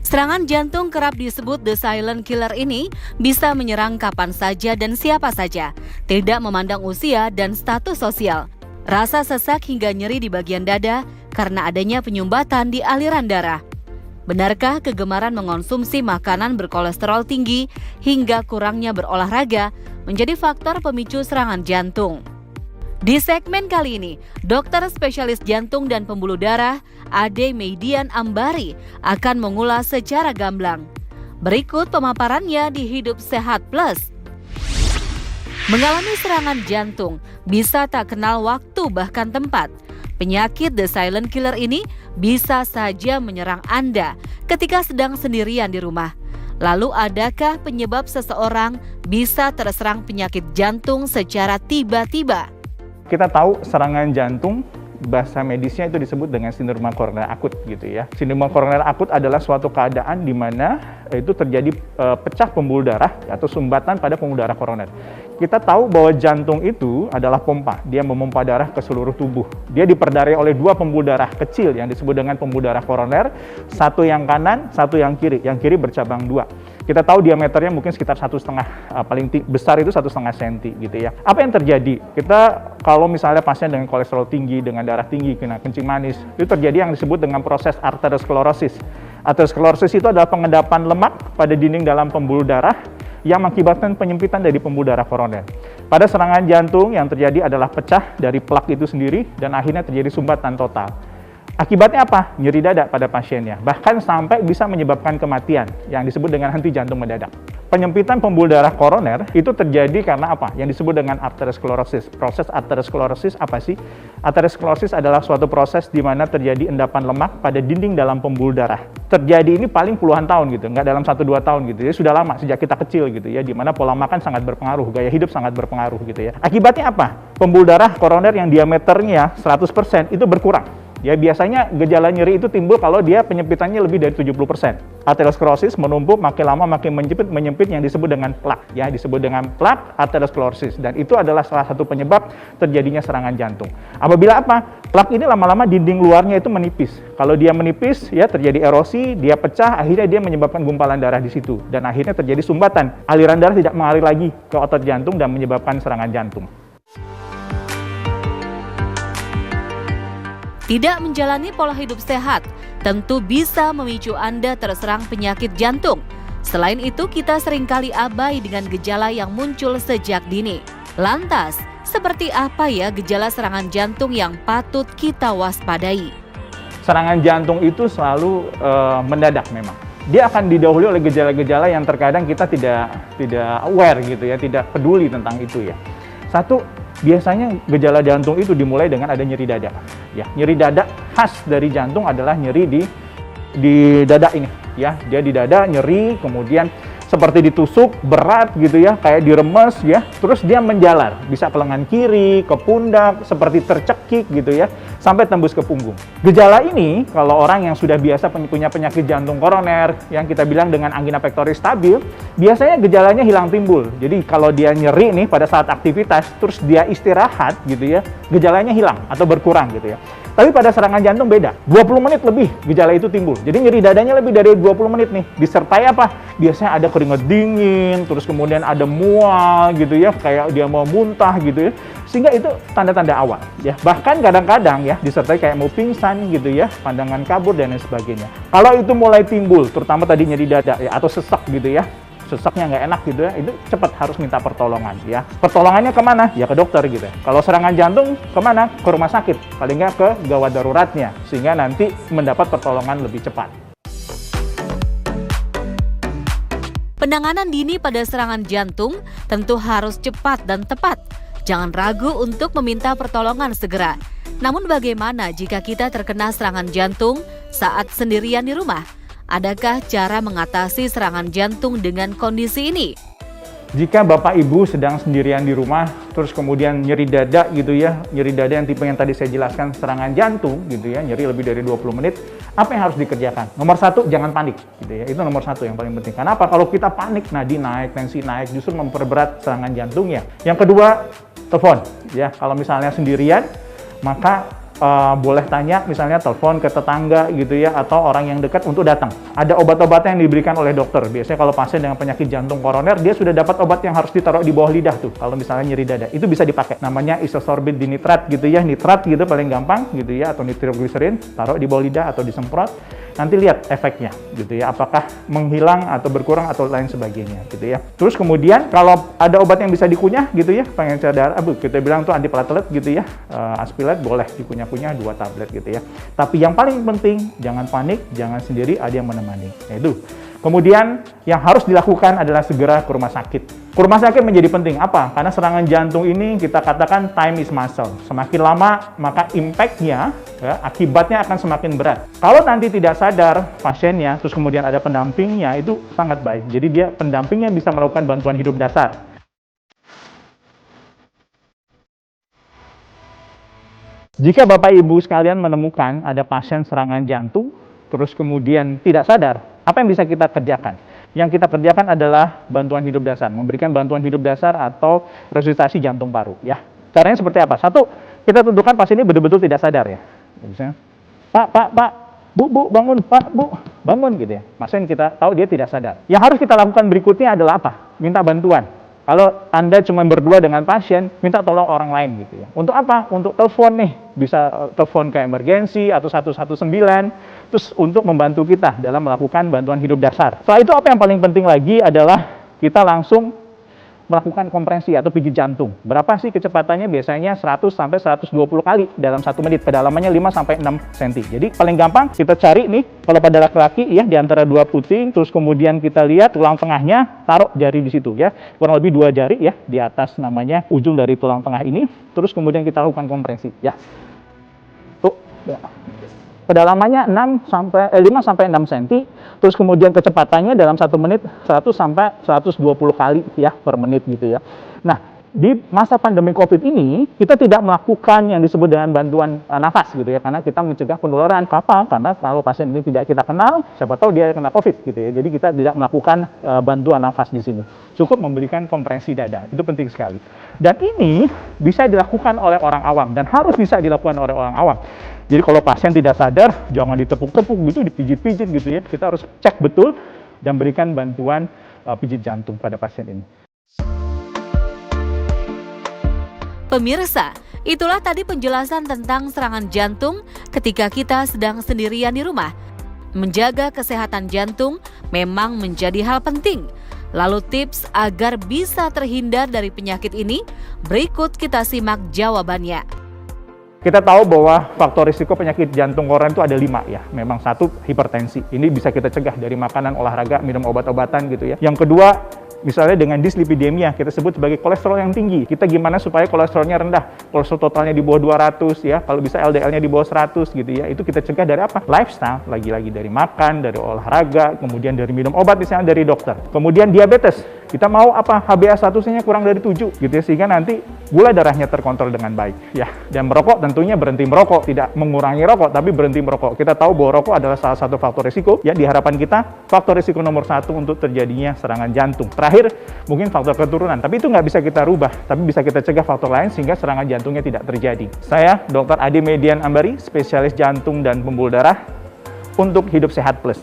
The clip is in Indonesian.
Serangan jantung kerap disebut the silent killer ini bisa menyerang kapan saja dan siapa saja, tidak memandang usia dan status sosial. Rasa sesak hingga nyeri di bagian dada karena adanya penyumbatan di aliran darah. Benarkah kegemaran mengonsumsi makanan berkolesterol tinggi hingga kurangnya berolahraga menjadi faktor pemicu serangan jantung? Di segmen kali ini, dokter spesialis jantung dan pembuluh darah Ade Meidian Ambari akan mengulas secara gamblang. Berikut pemaparannya di Hidup Sehat Plus. Mengalami serangan jantung bisa tak kenal waktu bahkan tempat. Penyakit the silent killer ini bisa saja menyerang Anda ketika sedang sendirian di rumah. Lalu adakah penyebab seseorang bisa terserang penyakit jantung secara tiba-tiba? Kita tahu serangan jantung, bahasa medisnya itu disebut dengan sindrom koroner akut gitu ya. Sindrom koroner akut adalah suatu keadaan di mana itu terjadi pecah pembuluh darah atau sumbatan pada pembuluh darah koroner. Kita tahu bahwa jantung itu adalah pompa, dia memompa darah ke seluruh tubuh. Dia diperdarai oleh dua pembuluh darah kecil yang disebut dengan pembuluh darah koroner, satu yang kanan, satu yang kiri bercabang dua. Kita tahu diameternya mungkin sekitar 1,5, paling besar itu 1,5 cm gitu ya. Apa yang terjadi? Kita kalau misalnya pasien dengan kolesterol tinggi, dengan darah tinggi, kena kencing manis, itu terjadi yang disebut dengan proses arteriosklerosis. Arteriosklerosis itu adalah pengendapan lemak pada dinding dalam pembuluh darah yang mengakibatkan penyempitan dari pembuluh darah koroner. Pada serangan jantung yang terjadi adalah pecah dari plak itu sendiri dan akhirnya terjadi sumbatan total. Akibatnya apa? Nyeri dada pada pasiennya, bahkan sampai bisa menyebabkan kematian yang disebut dengan henti jantung mendadak. Penyempitan pembuluh darah koroner itu terjadi karena apa? Yang disebut dengan arteriosklerosis. Proses arteriosklerosis apa sih? Arteriosklerosis adalah suatu proses di mana terjadi endapan lemak pada dinding dalam pembuluh darah. Terjadi ini paling puluhan tahun gitu, nggak dalam 1-2 tahun gitu ya, sudah lama sejak kita kecil gitu ya, di mana pola makan sangat berpengaruh, gaya hidup sangat berpengaruh gitu ya. Akibatnya apa? Pembuluh darah koroner yang diameternya 100% itu berkurang. Ya, biasanya gejala nyeri itu timbul kalau dia penyempitannya lebih dari 70%. Arteriosklerosis menumpuk, makin lama makin menyempit yang disebut dengan plak. Ya, disebut dengan plak arteriosklerosis. Dan itu adalah salah satu penyebab terjadinya serangan jantung. Apabila apa? Plak ini lama-lama dinding luarnya itu menipis. Kalau dia menipis, ya terjadi erosi, dia pecah, akhirnya dia menyebabkan gumpalan darah di situ. Dan akhirnya terjadi sumbatan. Aliran darah tidak mengalir lagi ke otot jantung dan menyebabkan serangan jantung. Tidak menjalani pola hidup sehat tentu bisa memicu Anda terserang penyakit jantung. Selain itu, kita seringkali abai dengan gejala yang muncul sejak dini. Lantas, seperti apa ya gejala serangan jantung yang patut kita waspadai? Serangan jantung itu selalu mendadak memang. Dia akan didahului oleh gejala-gejala yang terkadang kita tidak aware gitu ya, tidak peduli tentang itu ya. Satu, biasanya gejala jantung itu dimulai dengan ada nyeri dada. Ya, nyeri dada khas dari jantung adalah nyeri di dada ini. Ya, dia di dada nyeri, kemudian seperti ditusuk berat gitu ya, kayak diremes ya. Terus dia menjalar, bisa ke lengan kiri, ke pundak, seperti tercekik gitu ya, sampai tembus ke punggung. Gejala ini kalau orang yang sudah biasa punya penyakit jantung koroner yang kita bilang dengan angina pectoris stabil, biasanya gejalanya hilang timbul. Jadi kalau dia nyeri nih pada saat aktivitas, terus dia istirahat gitu ya, gejalanya hilang atau berkurang gitu ya. Tapi pada serangan jantung beda, 20 menit lebih gejala itu timbul. Jadi nyeri dadanya lebih dari 20 menit nih. Disertai apa? Biasanya ada keringat dingin, terus kemudian ada mual gitu ya, kayak dia mau muntah gitu ya. Sehingga itu tanda-tanda awal ya. Bahkan kadang-kadang ya disertai kayak mau pingsan gitu ya, pandangan kabur dan lain sebagainya. Kalau itu mulai timbul, terutama tadi nyeri dada ya, atau sesak gitu ya, sesaknya nggak enak gitu ya, itu cepat harus minta pertolongan ya. Pertolongannya kemana? Ya ke dokter gitu ya. Kalau serangan jantung kemana? Ke rumah sakit, paling nggak ke gawat daruratnya, sehingga nanti mendapat pertolongan lebih cepat. Penanganan dini pada serangan jantung tentu harus cepat dan tepat. Jangan ragu untuk meminta pertolongan segera. Namun bagaimana jika kita terkena serangan jantung saat sendirian di rumah? Adakah cara mengatasi serangan jantung dengan kondisi ini? Jika Bapak Ibu sedang sendirian di rumah, terus kemudian nyeri dada gitu ya, nyeri dada yang tipe yang tadi saya jelaskan serangan jantung gitu ya, nyeri lebih dari 20 menit, apa yang harus dikerjakan? Nomor satu, jangan panik gitu ya, itu nomor satu yang paling penting. Kenapa? Kalau kita panik, nadi naik, tensi naik, justru memperberat serangan jantungnya. Yang kedua, telepon ya, kalau misalnya sendirian, maka boleh tanya, misalnya telepon ke tetangga gitu ya, atau orang yang dekat untuk datang. Ada obat-obatan yang diberikan oleh dokter. Biasanya kalau pasien dengan penyakit jantung koroner, dia sudah dapat obat yang harus ditaruh di bawah lidah tuh. Kalau misalnya nyeri dada, itu bisa dipakai. Namanya isosorbit dinitrat gitu ya, nitrat gitu paling gampang gitu ya, atau nitrogliserin, taruh di bawah lidah atau disemprot. Nanti lihat efeknya gitu ya, apakah menghilang atau berkurang atau lain sebagainya gitu ya. Terus kemudian kalau ada obat yang bisa dikunyah gitu ya, pengen darah, kita bilang tuh antiplatelet gitu ya, aspilat boleh dikunyah-kunyah 2 tablet gitu ya. Tapi yang paling penting jangan panik, jangan sendiri, ada yang menemani. Itu. Kemudian yang harus dilakukan adalah segera ke rumah sakit. Ke rumah sakit menjadi penting. Apa? Karena serangan jantung ini kita katakan time is muscle. Semakin lama maka impact-nya, ya, akibatnya akan semakin berat. Kalau nanti tidak sadar pasiennya, terus kemudian ada pendampingnya, itu sangat baik. Jadi dia pendampingnya bisa melakukan bantuan hidup dasar. Jika Bapak Ibu sekalian menemukan ada pasien serangan jantung, terus kemudian tidak sadar, apa yang bisa kita kerjakan? Yang kita kerjakan adalah bantuan hidup dasar, memberikan bantuan hidup dasar atau resusitasi jantung paru. Ya, caranya seperti apa? Satu, kita tentukan pasien ini betul-betul tidak sadar ya. Misalnya, Pak, Bu, bangun, Pak, Bu, bangun gitu ya. Pasien kita tahu dia tidak sadar. Yang harus kita lakukan berikutnya adalah apa? Minta bantuan. Kalau Anda cuma berdua dengan pasien, minta tolong orang lain gitu ya. Untuk apa? Untuk telepon nih, bisa telepon ke emergensi atau 119, terus untuk membantu kita dalam melakukan bantuan hidup dasar. Setelah itu apa yang paling penting lagi adalah kita langsung melakukan kompresi atau pijit jantung. Berapa sih kecepatannya? Biasanya 100 sampai 120 kali dalam 1 menit. Kedalamannya 5 sampai 6 cm. Jadi paling gampang kita cari nih, kalau pada laki-laki ya di antara 2 puting, terus kemudian kita lihat tulang tengahnya, taruh jari di situ ya. Kurang lebih 2 jari ya di atas namanya ujung dari tulang tengah ini. Terus kemudian kita lakukan kompresi ya. Tuh. Ya. Kedalamannya 5 sampai 6 cm, terus kemudian kecepatannya dalam 1 menit 100 sampai 120 kali ya per menit gitu ya. Nah, di masa pandemi COVID ini kita tidak melakukan yang disebut dengan bantuan nafas gitu ya, karena kita mencegah penularan. Apa? Karena kalau pasien ini tidak kita kenal, siapa tahu dia kena COVID gitu ya. Jadi kita tidak melakukan bantuan nafas di sini. Cukup memberikan kompresi dada. Itu penting sekali. Dan ini bisa dilakukan oleh orang awam dan harus bisa dilakukan oleh orang awam. Jadi kalau pasien tidak sadar, jangan ditepuk-tepuk gitu, dipijit-pijit gitu ya. Kita harus cek betul dan berikan bantuan pijit jantung pada pasien ini. Pemirsa, itulah tadi penjelasan tentang serangan jantung ketika kita sedang sendirian di rumah. Menjaga kesehatan jantung memang menjadi hal penting. Lalu tips agar bisa terhindar dari penyakit ini, berikut kita simak jawabannya. Kita tahu bahwa faktor risiko penyakit jantung koroner itu ada 5 ya. Memang satu, hipertensi. Ini bisa kita cegah dari makanan, olahraga, minum obat-obatan gitu ya. Yang kedua, misalnya dengan dislipidemia, kita sebut sebagai kolesterol yang tinggi. Kita gimana supaya kolesterolnya rendah? Kolesterol totalnya di bawah 200 ya. Kalau bisa LDL-nya di bawah 100 gitu ya. Itu kita cegah dari apa? Lifestyle, lagi-lagi dari makan, dari olahraga, kemudian dari minum obat misalnya dari dokter. Kemudian diabetes. Kita mau apa? HbA1c-nya kurang dari 7 gitu ya, sehingga nanti gula darahnya terkontrol dengan baik ya. Dan merokok tentunya berhenti merokok, tidak mengurangi rokok tapi berhenti merokok. Kita tahu bahwa rokok adalah salah satu faktor risiko ya, di harapan kita faktor risiko nomor 1 untuk terjadinya serangan jantung. Terakhir mungkin faktor keturunan, tapi itu nggak bisa kita rubah, tapi bisa kita cegah faktor lain sehingga serangan jantungnya tidak terjadi. Saya Dr. Adi Median Ambari, spesialis jantung dan pembuluh darah untuk Hidup Sehat Plus.